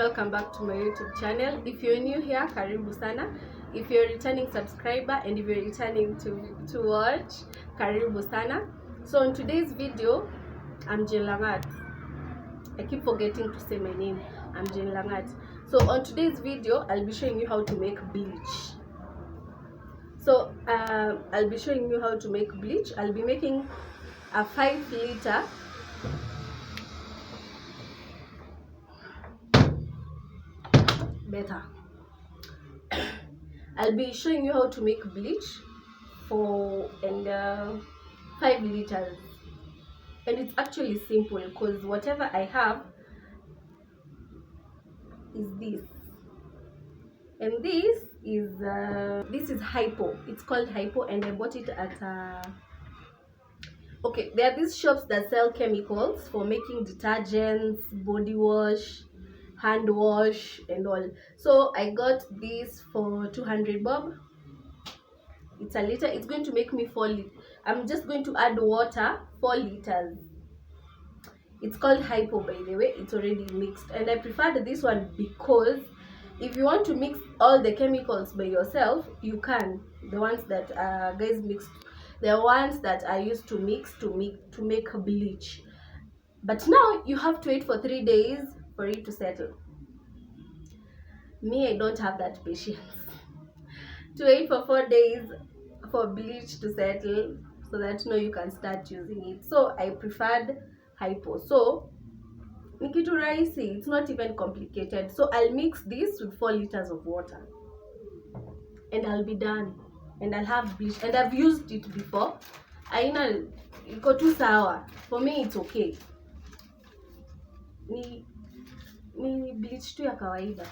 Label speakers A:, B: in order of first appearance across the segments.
A: welcome back to my YouTube channel. If you're new here, karibu sana. If you're a returning subscriber and if you're returning to watch, karibu sana. So in today's video, I'm Jane Langat. I keep forgetting to say my name. I'm Jane Langat. So on today's video, I'll be showing you how to make bleach. So I'll be showing you how to make bleach. I'll be making a 5-liter better. I'll be showing you how to make bleach for 5 liters, and it's actually simple because whatever I have is this, and this is Hypo. It's called Hypo, and I bought it at okay, there are these shops that sell chemicals for making detergents, body wash, hand wash and all. So I got this for 200 bob. It's a liter. It's going to make me 4 liters. I'm just going to add water, 4 liters. It's called Hypo, by the way. It's already mixed, and I preferred this one because if you want to mix all the chemicals by yourself, you can. The ones that guys mixed, the ones that I used to mix to make bleach, but now you have to wait for 3 days for it to settle. Me, I don't have that patience to wait for 4 days for bleach to settle so that now you can start using it. So I preferred Hypo. So nikitu rahisi, it's not even complicated. So I'll mix this with 4 liters of water and I'll be done, and I'll have bleach, and I've used it before. Aina iko tu sawa. For me it's okay. Ni bleach tu ya kawaida.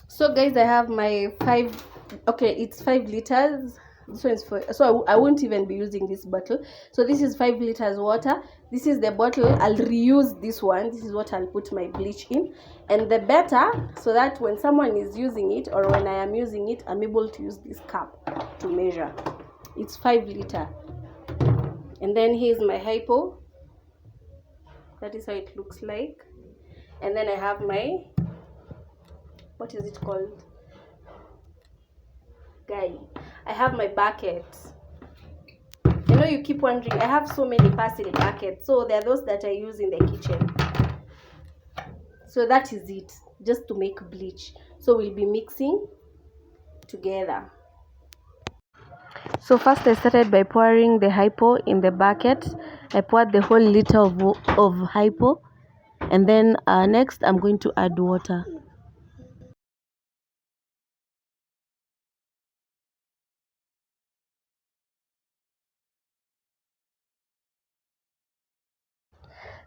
A: So guys, I have my 5, okay, it's 5 liters. This one is for, so I won't even be using this bottle. So this is 5 liters water. This is the bottle. I'll reuse this one. This is what I'll put my bleach in, and the better, so that when someone is using it or when I am using it, I'm able to use this cup to measure. It's 5 liter. And then here's my Hypo. That is how it looks like. And then I have my, what is it called, guy? I have my bucket. I know you keep wondering, I have so many parcel buckets. So there are those that I use in the kitchen. So that is it, just to make bleach. So we'll be mixing together. So first I started by pouring the Hypo in the bucket. I poured the whole liter of Hypo, and then next I'm going to add water.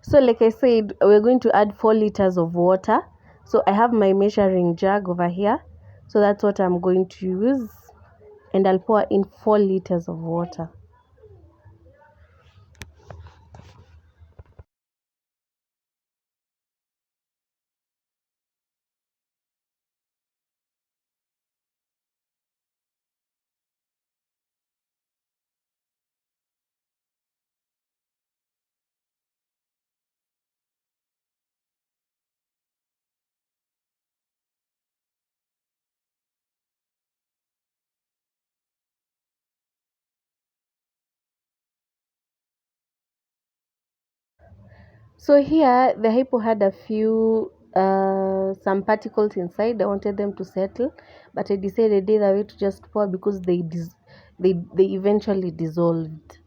A: So like I said, we're going to add 4 liters of water. So I have my measuring jug over here. So that's what I'm going to use. And I'll pour in 4 liters of water. So here the Hypo had a few some particles inside. I wanted them to settle, but I decided either way to just pour because they eventually dissolved.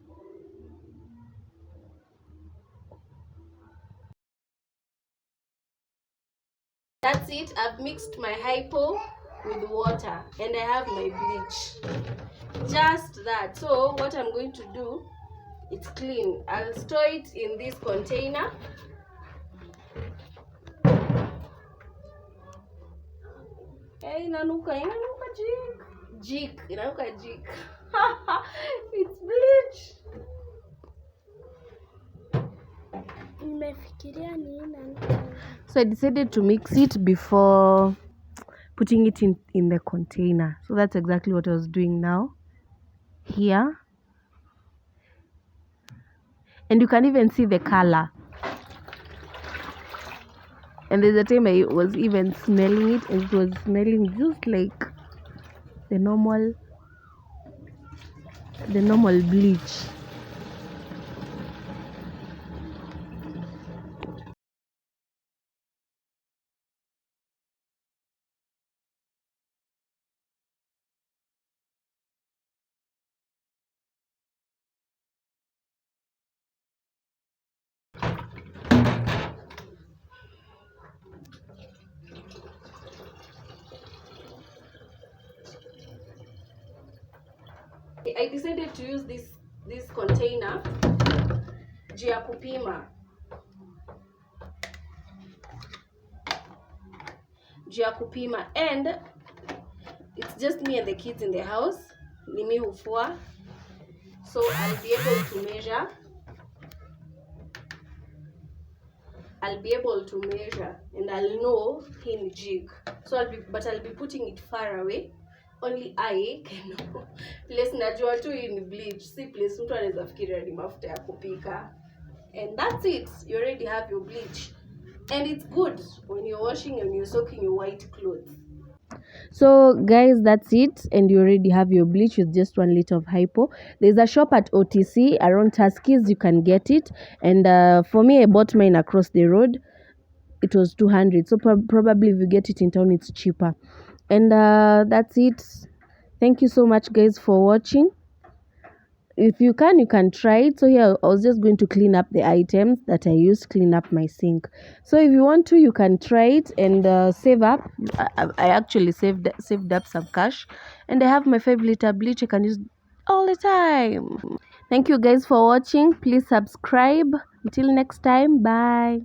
A: That's it. I've mixed my Hypo with water and I have my bleach. Just that. So what I'm going to do, it's clean. I'll store it in this container. Inanuka jik. Inanuka jik. It's bleach. So I decided to mix it before putting it in the container. So that's exactly what I was doing now here. And you can even see the color. And there's a time I was even smelling it, and it was smelling just like the normal bleach. I decided to use this container juu ya kupima. And it's just me and the kids in the house. Ni mi hufua. So I'll be able to measure. And I'll know hii jig. So I'll be putting it far away. Only I can know. Place najua tu hii ni bleach. Si place mtu anaweza fikiria ni mafuta ya kupika. And that's it. You already have your bleach. And it's good when you're washing and you're soaking your white clothes. So guys, that's it, and you already have your bleach with just 1 liter of hypo. There's a shop at OTC around Tuskys, you can get it. And for me, I bought mine across the road. It was 200, so probably if you get it in town, it's cheaper. And that's it. Thank you so much guys for watching. If you can try it. So here I was just going to clean up the items that I used, clean up my sink. So if you want to, you can try it and save up. I actually saved up some cash, and I have my 5 liter bleach I can use all the time. Thank you guys for watching. Please subscribe. Until next time, bye.